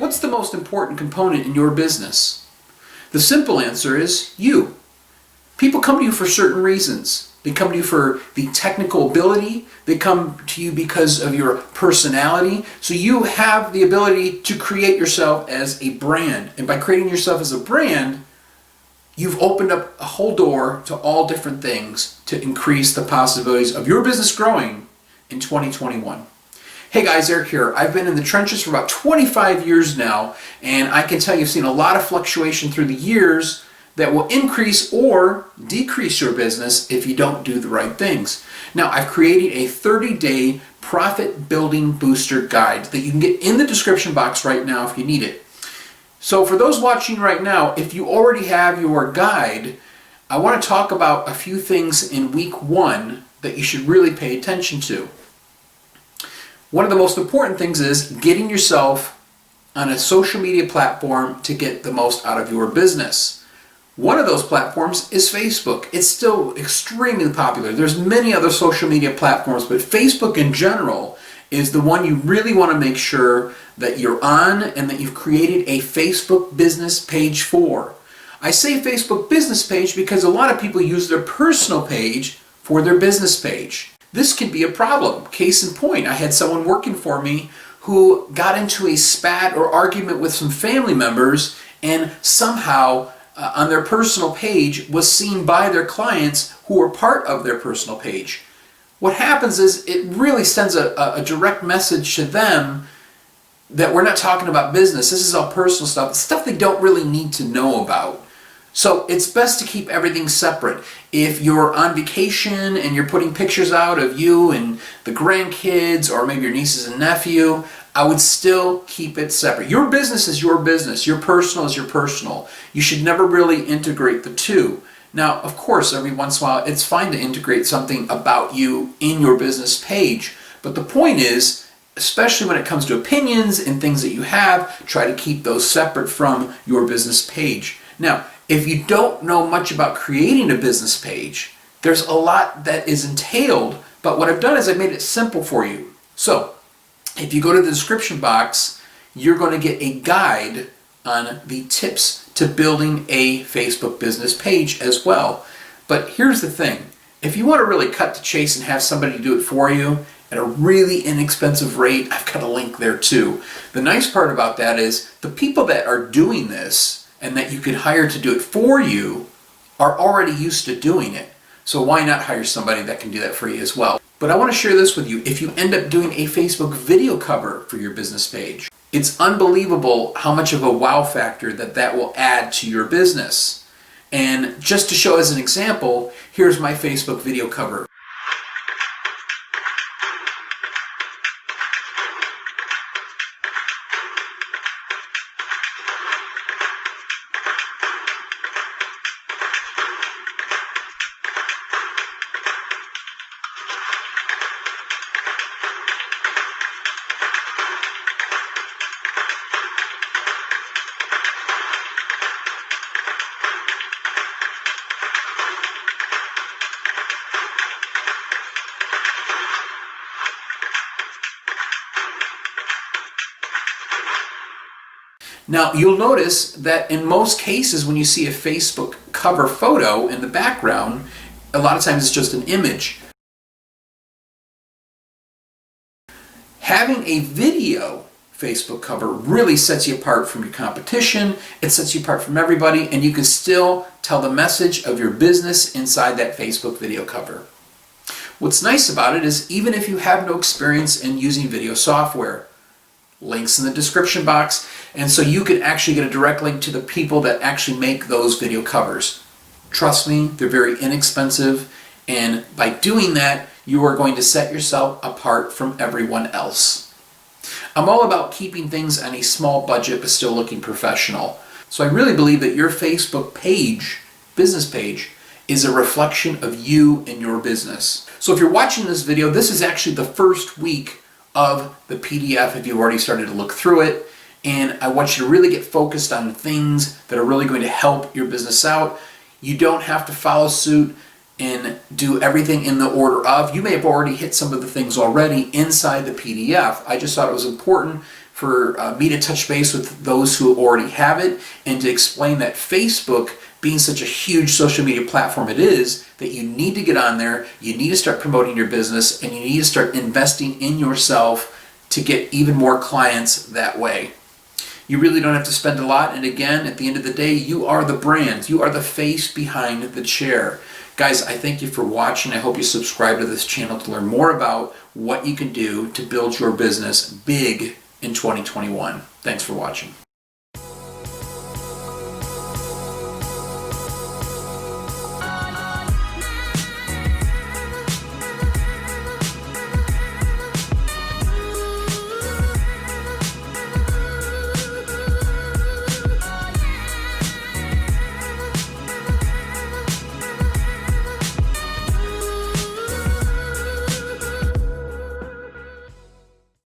What's the most important component in your business? The simple answer is you. People come to you for certain reasons. They come to you for the technical ability. They come to you because of your personality. So you have the ability to create yourself as a brand. And by creating yourself as a brand, you've opened up a whole door to all different things to increase the possibilities of your business growing in 2021. Hey guys, Eric here. I've been in the trenches for about 25 years now, and I can tell you've seen a lot of fluctuation through the years that will increase or decrease your business if you don't do the right things. Now, I've created a 30-day profit building booster guide that you can get in the description box right now if you need it. So for those watching right now, if you already have your guide, I want to talk about a few things in week 1 that you should really pay attention to. One of the most important things is getting yourself on a social media platform to get the most out of your business. One of those platforms is Facebook. It's still extremely popular. There's many other social media platforms, but Facebook in general is the one you really want to make sure that you're on and that you've created a Facebook business page for. I say Facebook business page because a lot of people use their personal page for their business page. This could be a problem. Case in point, I had someone working for me who got into a spat or argument with some family members and somehow on their personal page was seen by their clients who were part of their personal page. What happens is it really sends a direct message to them that we're not talking about business. This is all personal stuff they don't really need to know about. So it's best to keep everything separate. If you're on vacation and you're putting pictures out of you and the grandkids or maybe your nieces and nephew, I would still keep it separate. Your business is your business. Your personal is your personal. You should never really integrate the two. Now, of course, every once in a while, it's fine to integrate something about you in your business page. But the point is, especially when it comes to opinions and things that you have, try to keep those separate from your business page. Now, if you don't know much about creating a business page, there's a lot that is entailed, but what I've done is I've made it simple for you. So, if you go to the description box, you're going to get a guide on the tips to building a Facebook business page as well. But here's the thing. If you want to really cut the chase and have somebody do it for you at a really inexpensive rate, I've got a link there too. The nice part about that is the people that are doing this and that you can hire to do it for you are already used to doing it. So why not hire somebody that can do that for you as well? But I want to share this with you. If you end up doing a Facebook video cover for your business page, it's unbelievable how much of a wow factor that will add to your business. And just to show as an example, here's my Facebook video cover. Now, you'll notice that in most cases when you see a Facebook cover photo in the background, a lot of times it's just an image. Having a video Facebook cover really sets you apart from your competition, it sets you apart from everybody, and you can still tell the message of your business inside that Facebook video cover. What's nice about it is even if you have no experience in using video software, links in the description box, and so you can actually get a direct link to the people that actually make those video covers. Trust me, they're very inexpensive, and by doing that, you are going to set yourself apart from everyone else. I'm all about keeping things on a small budget but still looking professional. So I really believe that your Facebook page, business page, is a reflection of you and your business. So if you're watching this video, this is actually the first week of the PDF if you've already started to look through it, and I want you to really get focused on things that are really going to help your business out. You don't have to follow suit and do everything in the order of. You may have already hit some of the things already inside the PDF. I just thought it was important for me to touch base with those who already have it and to explain that Facebook, being such a huge social media platform it is, that you need to get on there, you need to start promoting your business, and you need to start investing in yourself to get even more clients that way. You really don't have to spend a lot, and again, at the end of the day, you are the brand. You are the face behind the chair. Guys, I thank you for watching. I hope you subscribe to this channel to learn more about what you can do to build your business big in 2021. Thanks for watching.